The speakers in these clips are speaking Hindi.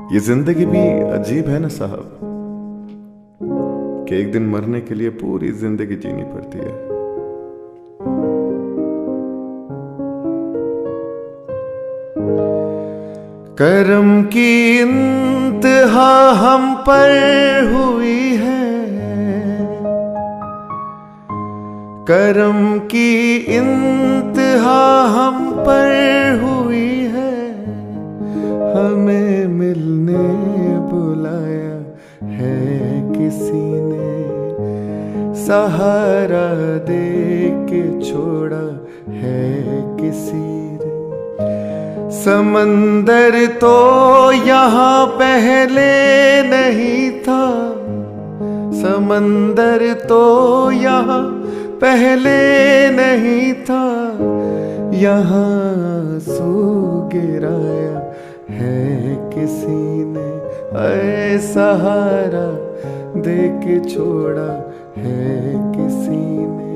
ये जिंदगी भी अजीब है ना साहब, कि एक दिन मरने के लिए पूरी जिंदगी जीनी पड़ती है। करम की इंतहा हम पर हुई है, करम की इंतहा हम पर हुई है। हमें मिलने बुलाया है किसी ने, सहारा दे के छोड़ा है किसी ने। समंदर तो यहाँ पहले नहीं था, समंदर तो यहाँ पहले नहीं था। यहाँ सू गिराया है किसी ने, ऐ सहारा दे के छोड़ा है किसी ने।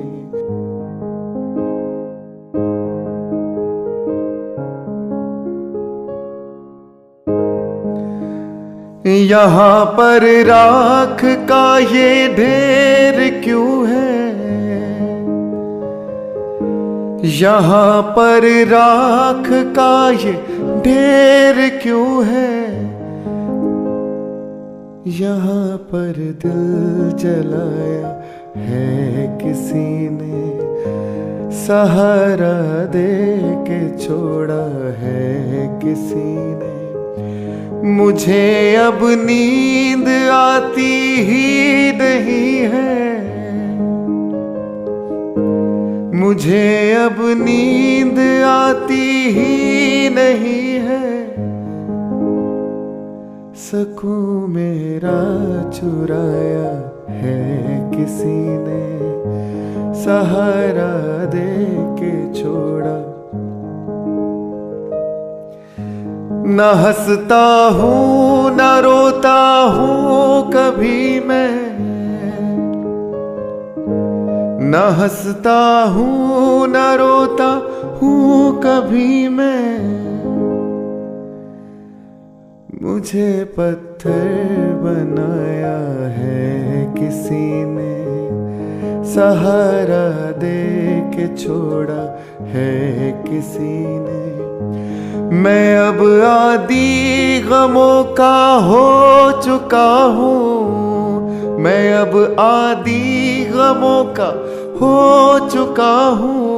यहाँ पर राख का ये ढेर क्यों है, यहाँ पर राख का ये ढेर क्यों है। यहाँ पर दिल जलाया है किसी ने, सहारा दे के छोड़ा है किसी ने। मुझे अब नींद आती ही नहीं है, मुझे अब नींद आती ही नहीं है। सकूं मेरा चुराया है किसी ने, सहारा दे के छोड़ा। न हंसता हूँ न रोता हूँ कभी मैं, न हंसता हूँ न रोता हूँ कभी मैं। मुझे पत्थर बनाया है किसी ने, सहारा दे के छोड़ा है किसी ने। मैं अब आदी गमों का हो चुका हूँ, मैं अब आदी गमों का हो चुका हूँ।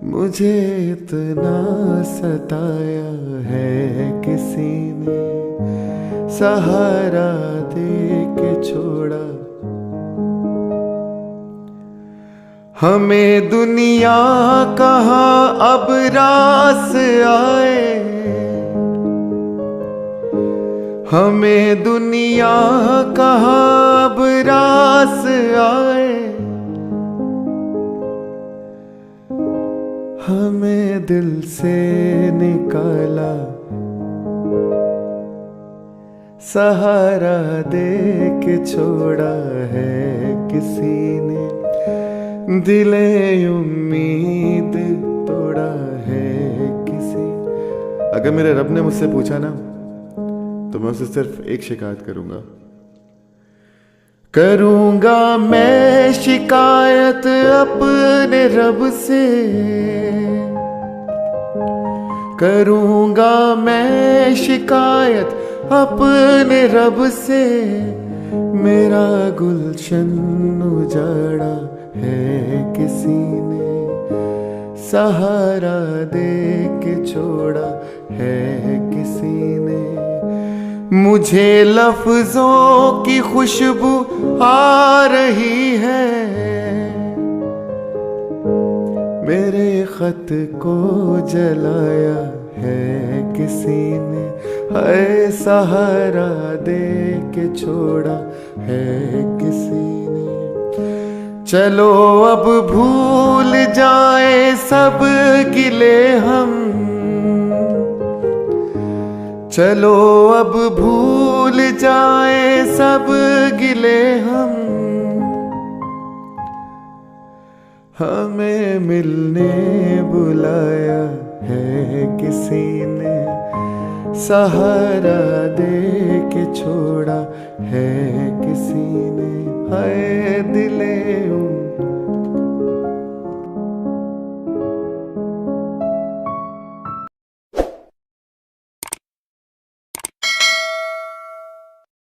मुझे इतना सताया है किसी ने, सहारा दे के छोड़ा। हमें दुनिया कहाँ अब रास आए, हमें दुनिया कहाँ अब रास आए। हमें दिल से निकाला सहारा दे के छोड़ा है किसी ने, दिले उम्मीद तोड़ा है किसी। अगर मेरे रब ने मुझसे पूछा ना, तो मैं उससे सिर्फ एक शिकायत करूंगा, करूंगा मैं शिकायत अपने रब से, करूंगा मैं शिकायत अपने रब से। मेरा गुलशन उजाड़ा है किसी ने, सहारा दे के छोड़ा है किसी ने। मुझे लफ्जों की खुशबू आ रही है, मेरे खत को जलाया है किसी ने, है सहारा दे के छोड़ा है किसी ने। चलो अब भूल जाए सब गिले हम, चलो अब भूल जाए सब गिले हम। हमें मिलने बुलाया है किसी ने, सहारा दे के छोड़ा है किसी ने, हाय दिले